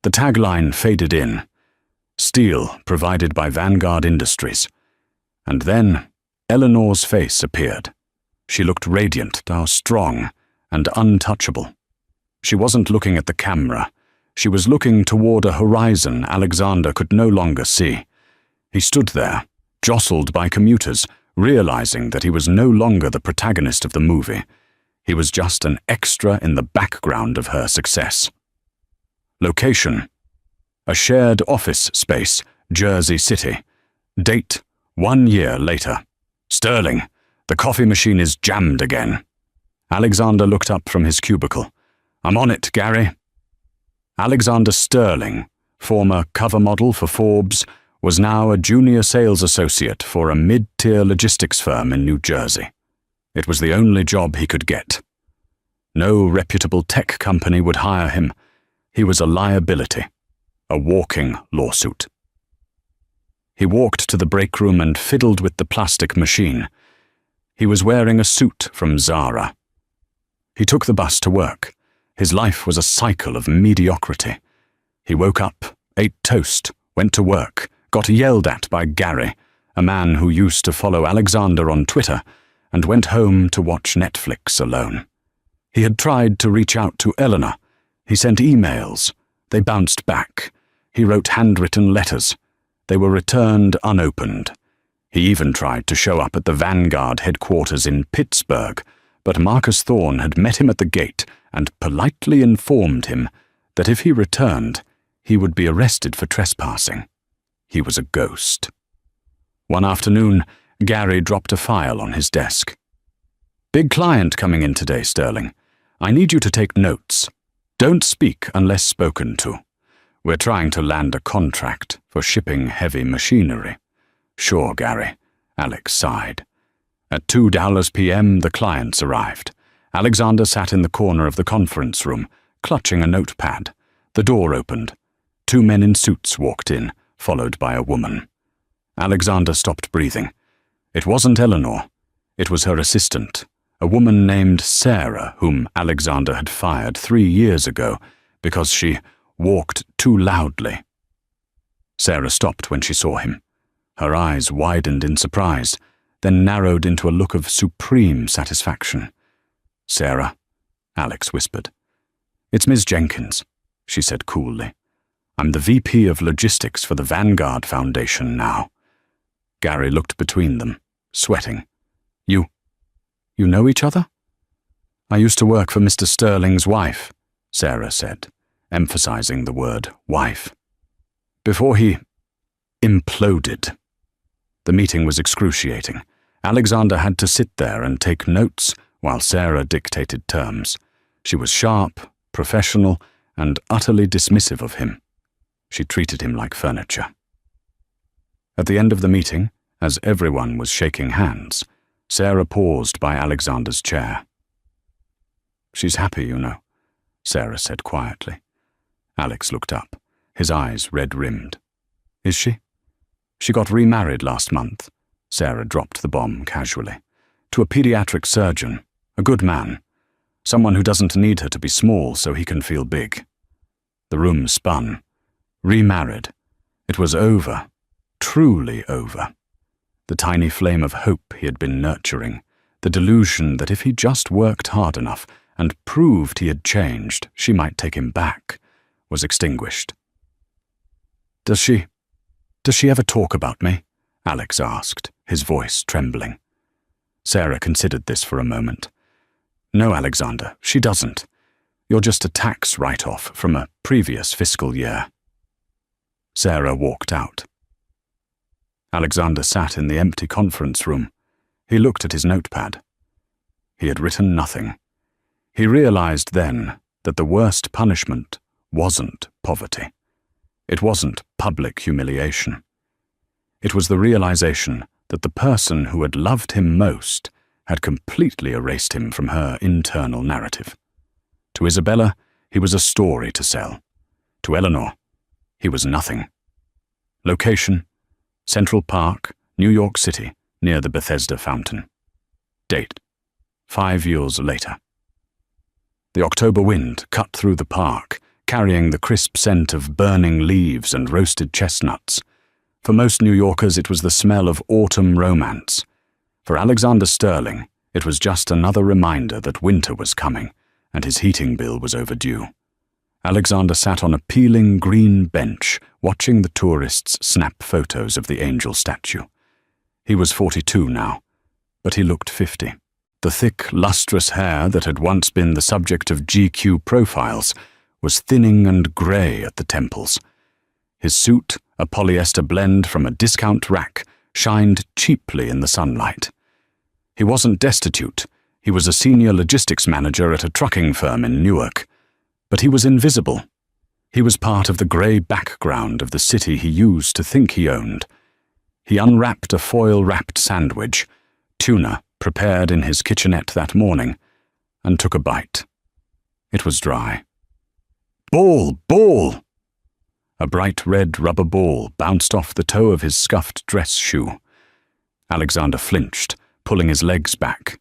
The tagline faded in, "Steel provided by Vanguard Industries." And then Eleanor's face appeared. She looked radiant, now strong and untouchable. She wasn't looking at the camera. She was looking toward a horizon Alexander could no longer see. He stood there, jostled by commuters, realizing that he was no longer the protagonist of the movie. He was just an extra in the background of her success. Location: a shared office space, Jersey City. Date: 1 year later. Sterling, the coffee machine is jammed again. Alexander looked up from his cubicle. I'm on it, Gary. Alexander Sterling, former cover model for Forbes, was now a junior sales associate for a mid-tier logistics firm in New Jersey. It was the only job he could get. No reputable tech company would hire him. He was a liability, a walking lawsuit. He walked to the break room and fiddled with the plastic machine. He was wearing a suit from Zara. He took the bus to work. His life was a cycle of mediocrity. He woke up, ate toast, went to work, got yelled at by Gary, a man who used to follow Alexander on Twitter, and went home to watch Netflix alone. He had tried to reach out to Eleanor. He sent emails. They bounced back. He wrote handwritten letters. They were returned unopened. He even tried to show up at the Vanguard headquarters in Pittsburgh, but Marcus Thorne had met him at the gate and politely informed him that if he returned, he would be arrested for trespassing. He was a ghost. One afternoon, Gary dropped a file on his desk. Big client coming in today, Sterling. I need you to take notes. Don't speak unless spoken to. We're trying to land a contract for shipping heavy machinery. Sure, Gary, Alex sighed. At 2 p.m., the clients arrived. Alexander sat in the corner of the conference room, clutching a notepad. The door opened. 2 men in suits walked in, followed by a woman. Alexander stopped breathing. It wasn't Eleanor. It was her assistant, a woman named Sarah, whom Alexander had fired 3 years ago because she walked too loudly. Sarah stopped when she saw him. Her eyes widened in surprise, then narrowed into a look of supreme satisfaction. Sarah, Alex whispered. It's Ms. Jenkins, she said coolly. I'm the VP of Logistics for the Vanguard Foundation now. Gary looked between them, sweating. You know each other? I used to work for Mr. Sterling's wife, Sarah said, emphasizing the word wife. Before he imploded. The meeting was excruciating. Alexander had to sit there and take notes while Sarah dictated terms. She was sharp, professional, and utterly dismissive of him. She treated him like furniture. At the end of the meeting, as everyone was shaking hands, Sarah paused by Alexander's chair. She's happy, you know, Sarah said quietly. Alex looked up, his eyes red-rimmed. Is she? She got remarried last month, Sarah dropped the bomb casually, to a pediatric surgeon, a good man, someone who doesn't need her to be small so he can feel big. The room spun. Remarried. It was over. Truly over. The tiny flame of hope he had been nurturing, the delusion that if he just worked hard enough and proved he had changed, she might take him back, was extinguished. Does she ever talk about me? Alex asked, his voice trembling. Sarah considered this for a moment. No, Alexander, she doesn't. You're just a tax write-off from a previous fiscal year. Sarah walked out. Alexander sat in the empty conference room. He looked at his notepad. He had written nothing. He realized then that the worst punishment wasn't poverty. It wasn't public humiliation. It was the realization that the person who had loved him most had completely erased him from her internal narrative. To Isabella, he was a story to sell. To Eleanor, he was nothing. Location: Central Park, New York City, near the Bethesda Fountain. Date: 5 years later. The October wind cut through the park, carrying the crisp scent of burning leaves and roasted chestnuts. For most New Yorkers, it was the smell of autumn romance. For Alexander Sterling, it was just another reminder that winter was coming, and his heating bill was overdue. Alexander sat on a peeling green bench, watching the tourists snap photos of the angel statue. He was 42 now, but he looked 50. The thick, lustrous hair that had once been the subject of GQ profiles was thinning and grey at the temples. His suit, a polyester blend from a discount rack, shined cheaply in the sunlight. He wasn't destitute. He was a senior logistics manager at a trucking firm in Newark. But he was invisible. He was part of the grey background of the city he used to think he owned. He unwrapped a foil-wrapped sandwich, tuna prepared in his kitchenette that morning, and took a bite. It was dry. "Ball! Ball!" A bright red rubber ball bounced off the toe of his scuffed dress shoe. Alexander flinched, pulling his legs back.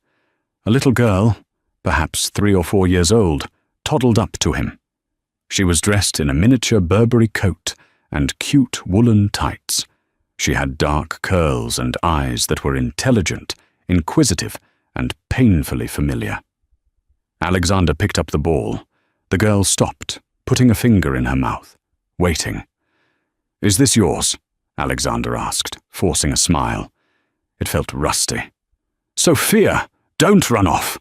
A little girl, perhaps 3 or 4 years old, toddled up to him. She was dressed in a miniature Burberry coat and cute woolen tights. She had dark curls and eyes that were intelligent, inquisitive, and painfully familiar. Alexander picked up the ball. The girl stopped, putting a finger in her mouth, waiting. "Is this yours?" Alexander asked, forcing a smile. It felt rusty. "Sophia, don't run off!"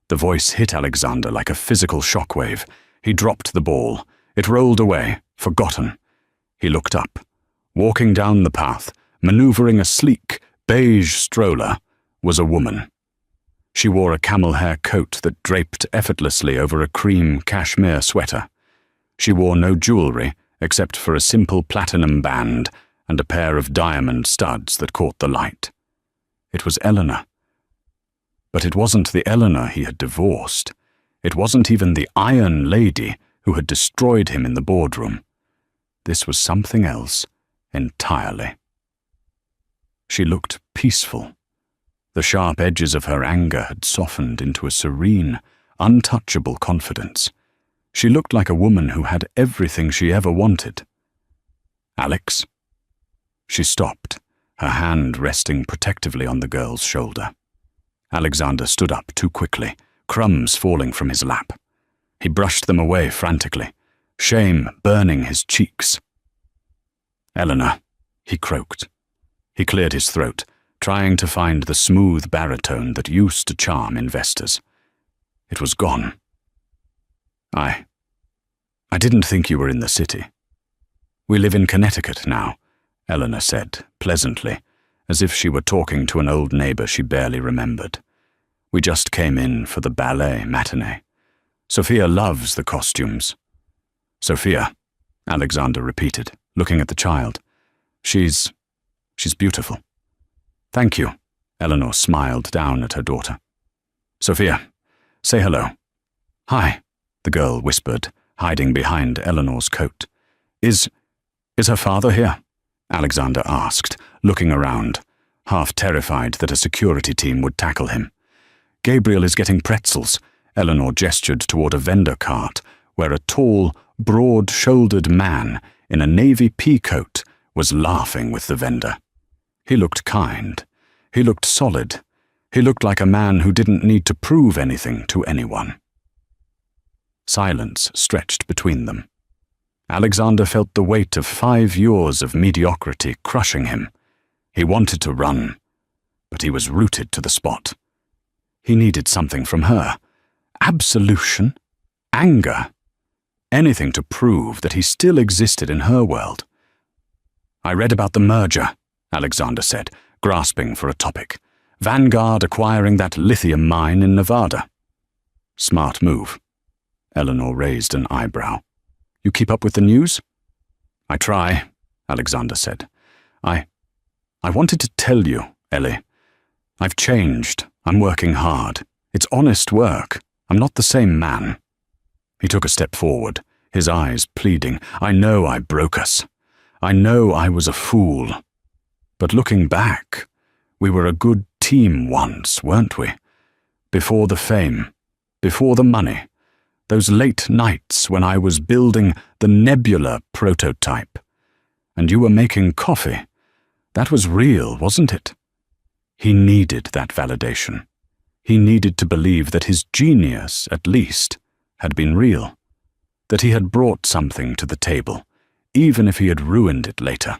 The voice hit Alexander like a physical shockwave. He dropped the ball. It rolled away, forgotten. He looked up. Walking down the path, maneuvering a sleek, beige stroller, was a woman. She wore a camel hair coat that draped effortlessly over a cream cashmere sweater. She wore no jewelry except for a simple platinum band and a pair of diamond studs that caught the light. It was Eleanor. But it wasn't the Eleanor he had divorced. It wasn't even the Iron Lady who had destroyed him in the boardroom. This was something else entirely. She looked peaceful. The sharp edges of her anger had softened into a serene, untouchable confidence. She looked like a woman who had everything she ever wanted. "Alex?" She stopped, her hand resting protectively on the girl's shoulder. Alexander stood up too quickly, crumbs falling from his lap. He brushed them away frantically, shame burning his cheeks. "Eleanor," he croaked. He cleared his throat, trying to find the smooth baritone that used to charm investors. It was gone. I didn't think you were in the city." "We live in Connecticut now," Eleanor said, pleasantly, as if she were talking to an old neighbor she barely remembered. "We just came in for the ballet matinee. Sophia loves the costumes." "Sophia," Alexander repeated, looking at the child. She's beautiful." "Thank you," Eleanor smiled down at her daughter. "Sophia, say hello." "Hi," the girl whispered, hiding behind Eleanor's coat. Is her father here?" Alexander asked, looking around, half terrified that a security team would tackle him. "Gabriel is getting pretzels," Eleanor gestured toward a vendor cart where a tall, broad-shouldered man in a navy pea coat was laughing with the vendor. He looked kind. He looked solid. He looked like a man who didn't need to prove anything to anyone. Silence stretched between them. Alexander felt the weight of 5 years of mediocrity crushing him. He wanted to run, but he was rooted to the spot. He needed something from her. Absolution? Anger? Anything to prove that he still existed in her world. "I read about the merger," Alexander said, grasping for a topic. "Vanguard acquiring that lithium mine in Nevada." "Smart move." Eleanor raised an eyebrow. "You keep up with the news?" "I try," Alexander said. I wanted to tell you, Ellie. I've changed. I'm working hard. It's honest work. I'm not the same man." He took a step forward, his eyes pleading. "I know I broke us. I know I was a fool. But looking back, we were a good team once, weren't we? Before the fame, before the money, those late nights when I was building the Nebula prototype. And you were making coffee. That was real, wasn't it?" He needed that validation. He needed to believe that his genius, at least, had been real, that he had brought something to the table, even if he had ruined it later.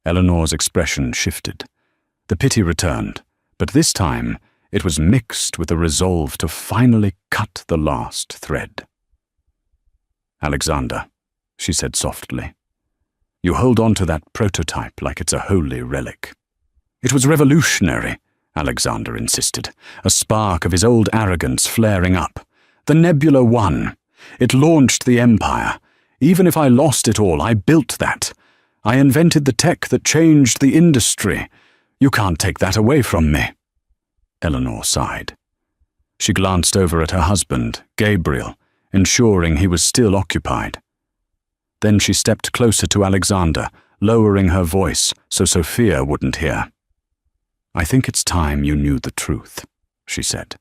Eleanor's expression shifted. The pity returned, but this time it was mixed with a resolve to finally cut the last thread. "Alexander," she said softly, "you hold on to that prototype like it's a holy relic." "It was revolutionary," Alexander insisted, a spark of his old arrogance flaring up. "The Nebula won. It launched the Empire. Even if I lost it all, I built that. I invented the tech that changed the industry. You can't take that away from me." Eleanor sighed. She glanced over at her husband, Gabriel, ensuring he was still occupied. Then she stepped closer to Alexander, lowering her voice so Sophia wouldn't hear. "I think it's time you knew the truth," she said,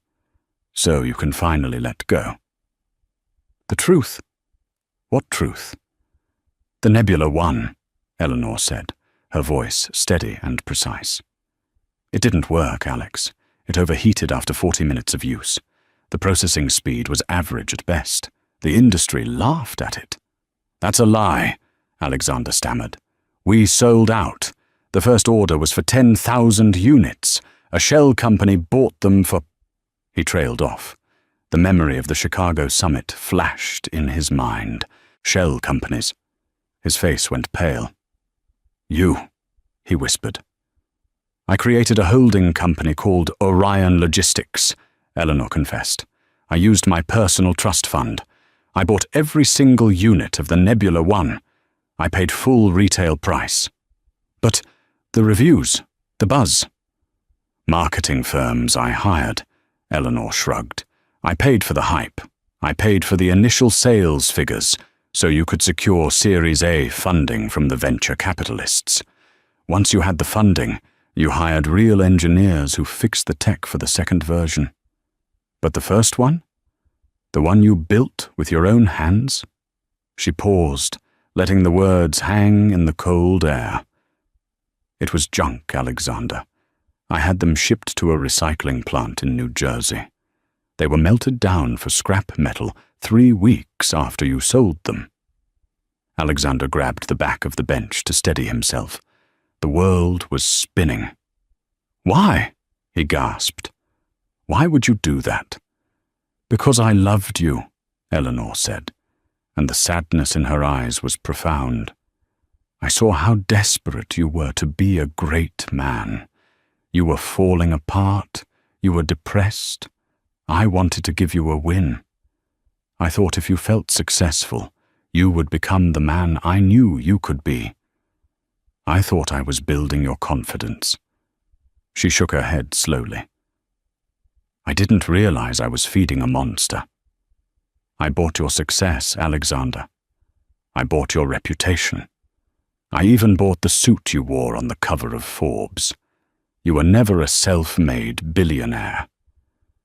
"so you can finally let go." "The truth? What truth?" "The Nebula won," Eleanor said, her voice steady and precise. "It didn't work, Alex. It overheated after 40 minutes of use. The processing speed was average at best. The industry laughed at it." "That's a lie," Alexander stammered. "We sold out. The first order was for 10,000 units. A shell company bought them for—" He trailed off. The memory of the Chicago summit flashed in his mind. Shell companies. His face went pale. "You," he whispered. "I created a holding company called Orion Logistics," Eleanor confessed. "I used my personal trust fund. I bought every single unit of the Nebula 1. I paid full retail price." "But the reviews, the buzz." "Marketing firms I hired," Eleanor shrugged. "I paid for the hype. I paid for the initial sales figures, so you could secure Series A funding from the venture capitalists. Once you had the funding, you hired real engineers who fixed the tech for the second version. But the first one? The one you built with your own hands?" She paused, letting the words hang in the cold air. "It was junk, Alexander. I had them shipped to a recycling plant in New Jersey. They were melted down for scrap metal 3 weeks after you sold them." Alexander grabbed the back of the bench to steady himself. The world was spinning. "Why?" he gasped. "Why would you do that?" "Because I loved you," Eleanor said, and the sadness in her eyes was profound. "I saw how desperate you were to be a great man. You were falling apart. You were depressed. I wanted to give you a win. I thought if you felt successful, you would become the man I knew you could be. I thought I was building your confidence." She shook her head slowly. "I didn't realize I was feeding a monster. I bought your success, Alexander. I bought your reputation. I even bought the suit you wore on the cover of Forbes. You were never a self-made billionaire.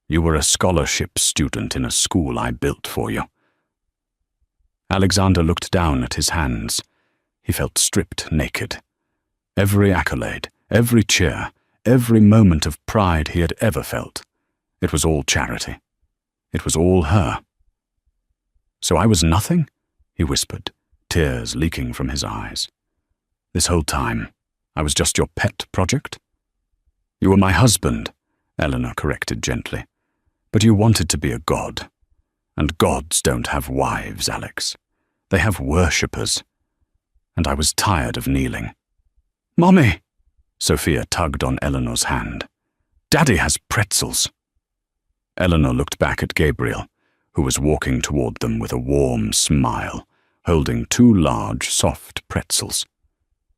You were a scholarship student in a school I built for you." Alexander looked down at his hands. He felt stripped naked. Every accolade, every cheer, every moment of pride he had ever felt. It was all charity. It was all her. "So I was nothing?" he whispered, tears leaking from his eyes. "This whole time, I was just your pet project?" "You were my husband," Eleanor corrected gently. "But you wanted to be a god. And gods don't have wives, Alex. They have worshippers. And I was tired of kneeling." "Mommy!" Sophia tugged on Eleanor's hand. "Daddy has pretzels." Eleanor looked back at Gabriel, who was walking toward them with a warm smile, holding 2 large, soft pretzels.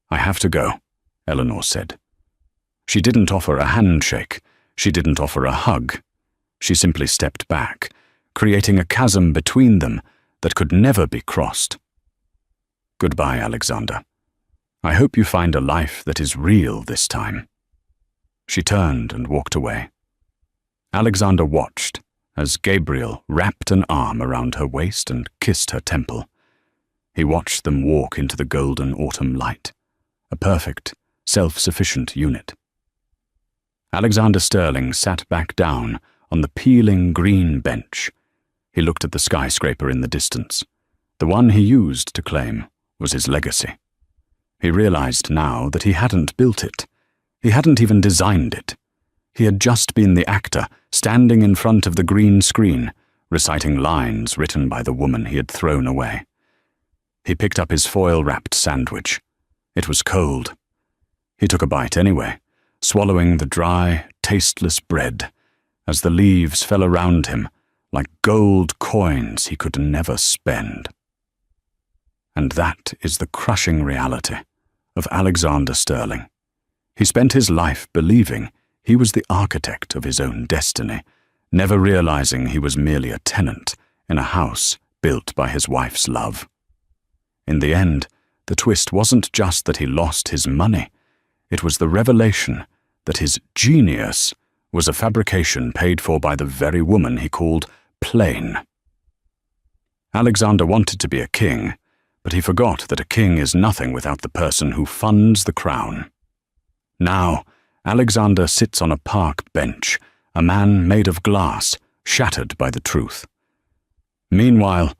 "I have to go," Eleanor said. She didn't offer a handshake. She didn't offer a hug. She simply stepped back, creating a chasm between them that could never be crossed. "Goodbye, Alexander. I hope you find a life that is real this time." She turned and walked away. Alexander watched as Gabriel wrapped an arm around her waist and kissed her temple. He watched them walk into the golden autumn light, a perfect, self-sufficient unit. Alexander Sterling sat back down on the peeling green bench. He looked at the skyscraper in the distance. The one he used to claim was his legacy. He realized now that he hadn't built it. He hadn't even designed it. He had just been the actor standing in front of the green screen, reciting lines written by the woman he had thrown away. He picked up his foil-wrapped sandwich. It was cold. He took a bite anyway, swallowing the dry, tasteless bread as the leaves fell around him like gold coins he could never spend. And that is the crushing reality of Alexander Sterling. He spent his life believing he was the architect of his own destiny, never realizing he was merely a tenant in a house built by his wife's love. In the end, the twist wasn't just that he lost his money. It was the revelation that his genius was a fabrication paid for by the very woman he called plain. Alexander wanted to be a king, but he forgot that a king is nothing without the person who funds the crown. Now, Alexander sits on a park bench, a man made of glass, shattered by the truth. Meanwhile,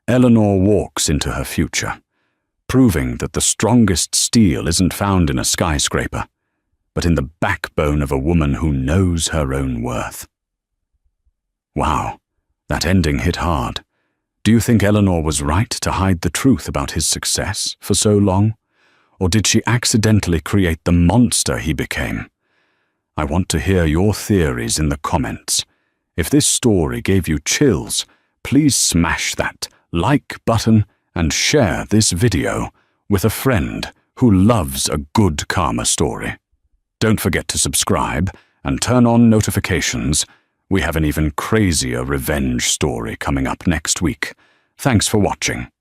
Eleanor walks into her future, proving that the strongest steel isn't found in a skyscraper, but in the backbone of a woman who knows her own worth. Wow, that ending hit hard. Do you think Eleanor was right to hide the truth about his success for so long? Or did she accidentally create the monster he became? I want to hear your theories in the comments. If this story gave you chills, please smash that like button and share this video with a friend who loves a good karma story. Don't forget to subscribe and turn on notifications. We have an even crazier revenge story coming up next week. Thanks for watching.